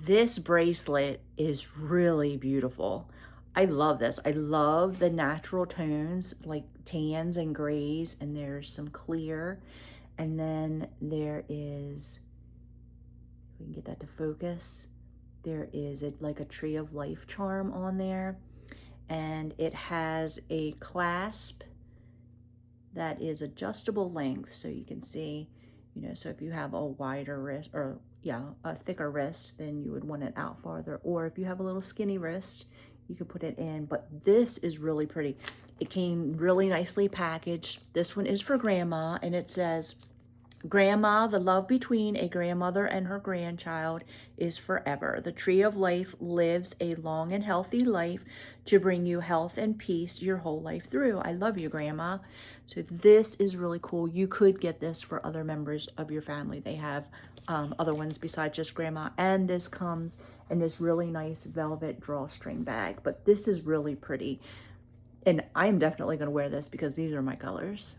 This bracelet is really beautiful. I love this. I love the natural tones like tans and grays, and there's some clear. And then there is, if we can get that to focus, there is like a tree of life charm on there. And it has a clasp that is adjustable length. So you can see, so if you have a wider wrist, or yeah, a thicker wrist, then you would want it out farther. Or if you have a little skinny wrist, you could put it in. But this is really pretty. It came really nicely packaged. This one is for grandma, and it says, Grandma, the love between a grandmother and her grandchild is forever. The tree of life lives a long and healthy life to bring you health and peace your whole life through. I love you, Grandma. So this is really cool. You could get this for other members of your family. They have other ones besides just Grandma. And this comes in this really nice velvet drawstring bag. But this is really pretty. And I'm definitely going to wear this because these are my colors.